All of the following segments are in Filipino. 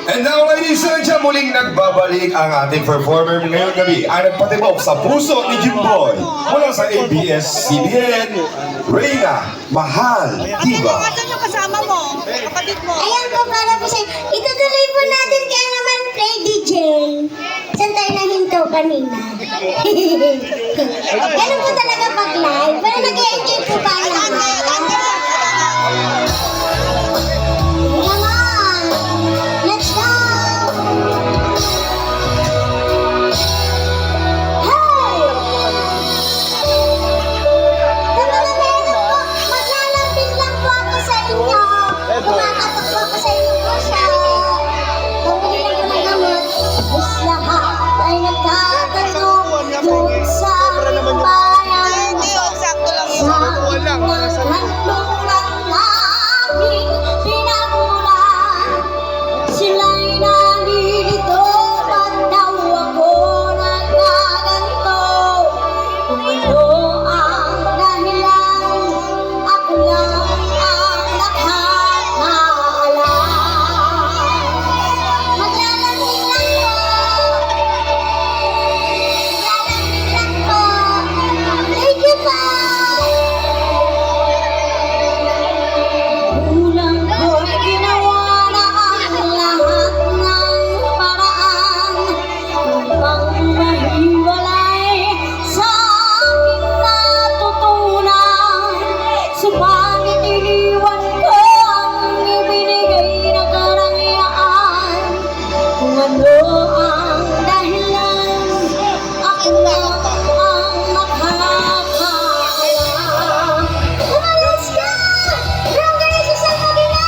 And now, ladies and gentlemen, muling nagbabalik ang ating performer ngayong gabi. Ang nagpatibok sa puso ni Jimboy mula sa ABS-CBN, Reyna Mahal Diva. Asan yung kasama mo? Kapatid mo? Ayan po, para po sa'yo. Itutuloy po natin kaya naman play DJ. Saan tayo nahinto kanina? Ganun po talaga pag live. Pero nag-i-enjoy po ba naman? Come on! Let's go! Hey! Mga meron po, maglalambing lang po ako sa inyo. Kumakatok po ako sa inyo po siya. Pumili lang po ng gamot. Mas lahat ay nagtatanong dun sa bayan. Hindi, sakto lang yun. Sa handungan namin pinagmulan. Sila'y nalilito, ba't daw ako nagkaganto? Kung ano ang dahilan, ako lang ang nakakaalam. Maglalamig lang po. Maglalamig lang po. Thank you po. Kulang ko'y ginawa na ang lahat ng paraan upang mahiwalay sa aking natutunan. Subalit iniwan ko ang ibinigay na karangyaan. Kung ano ang dahilan, ako lang ang nakakaalam. Umalis ka! Meron kayo sa isang kabila!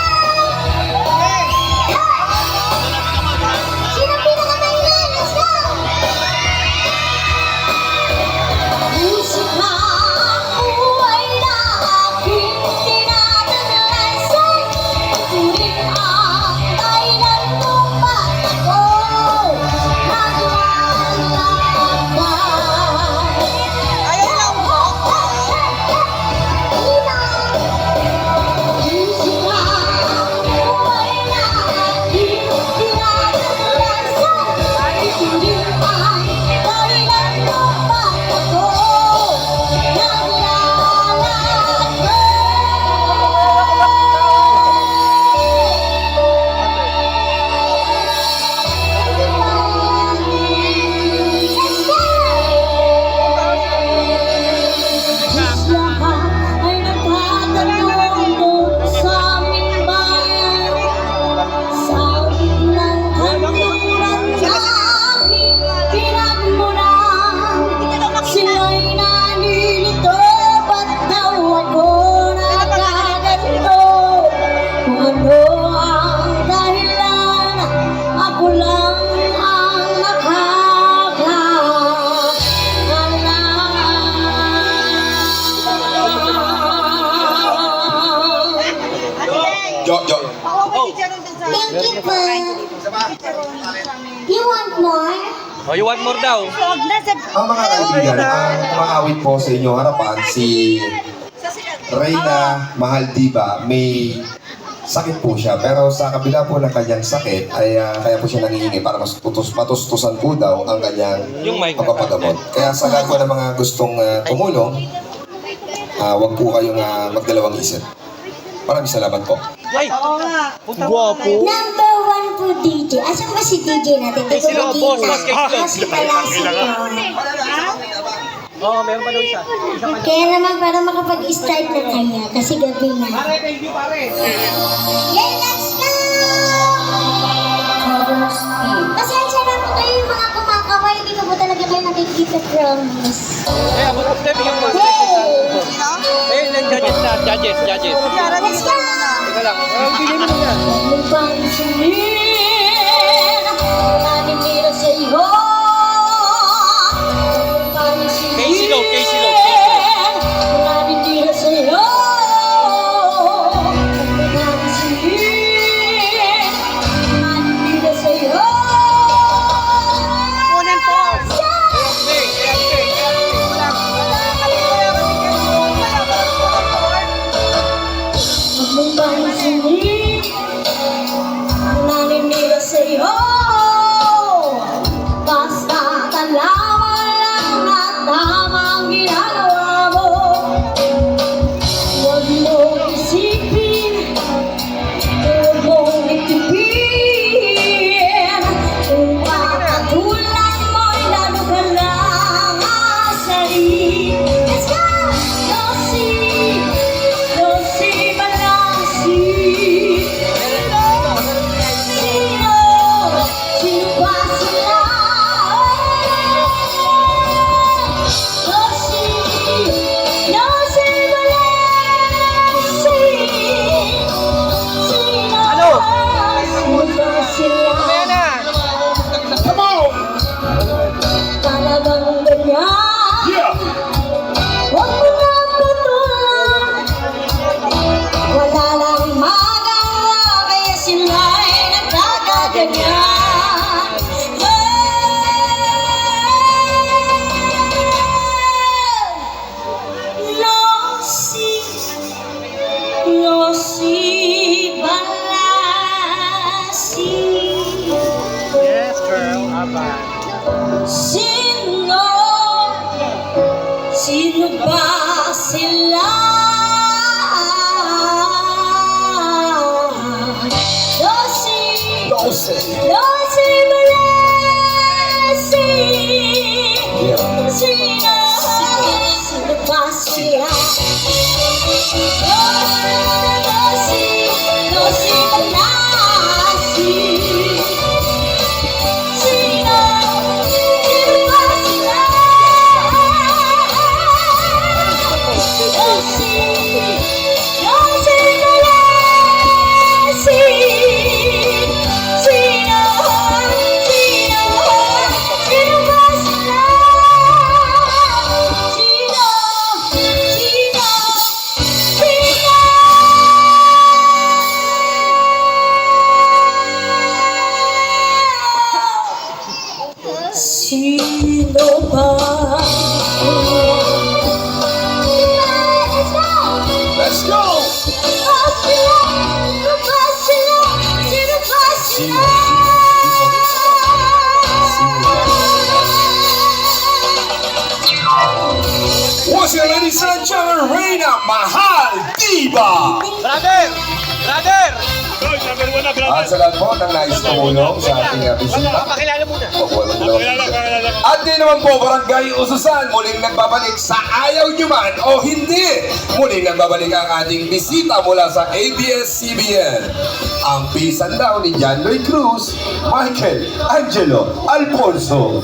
Sino pinakamahilan? Let's go! Musika ko ay na aking tinatanasan. Ngunit ang dahilan kung ba't ako naglalakbay. Ayaw lang po. Ay nagtatanong doon sa aming bayan. Sa ng kanluran na aking pinagmulan. Sila'y nalilito, ba't daw ako nagkaganto? Kung ano ang dahilan, ako lang ang Jo. Thank you po. You want more? Oh, you want more daw? Ang mga kaibigan, ang umaawit po sa inyong harapan, si Reyna Mahal Diva, may sakit po siya. Pero sa kabila po ng kanyang sakit, ay kaya po siya nangihingi para matustusan po daw ang kanyang Yung mic. pagpapagamot. Kaya sa lahat po ng mga gustong tumulong, huwag po kayong magdalawang isip. Maraming salamat po. Ay! Guwapo! Number 1 po DJ. Asan ba si DJ natin? Kay Silo, boss, boss, kay Silo. Kasi pala sila. Oo, meron pa daw isa. Kaya naman para makapag-start na kaya. Kasi gabi na. Pare, thank you pare! Yeah, let's go! Pasensya na po kayo yung mga kumakaway. Hindi ko po talaga kayo nakikita, promise. Eh, abot ko step yung mga Hey! Eh, judges na, judges. Let's go! Teka lang, bigay mo na yan. Huwag bang sumir, naninira sa iyo. Huwag bang sumir, Kay Silo. naninira sa iyo. Huwag bang sumir, naninira sa iyo. Kunin po. Huwag mo mong pansinin naninira sa'yo. Basta talaman lang at tamang ginagawa mo. Huwag mong isipin, huwag mong itipin. Kung makatulad mo'y lalo ka lang asarin. Let's go! Losi Balasi. Sino ba sila? Losi Balasi. Ano? Sino ba sila? Ayan na. Come on! Talagang ganyan. Yeah! Huwag mo na patulan. Wala lang magawa, kaya sila'y nagkakaganyan. Losi Balasi. Yes, girl. Aban. Sino ba sila? Losi. Losi Balasi. Yeah. Sino ba sila? Losi Balasi. Sino ba sila? Losi Balasi. Sino ba sila? Sino ba? Let's go! What's your ladies and gentlemen, Reina Mahal Diva! Brother! Brother! At sa lahat po ng nais tumulong sa ating bisita. Papakilala muna. At di naman po, Barangay Ususan, muling nagbabalik sa ayaw nyo man o hindi. Muling nagbabalik ang ating bisita mula sa ABS-CBN. Ang pisan daw ni John Lloyd Cruz, Michael Angelo Alfonso.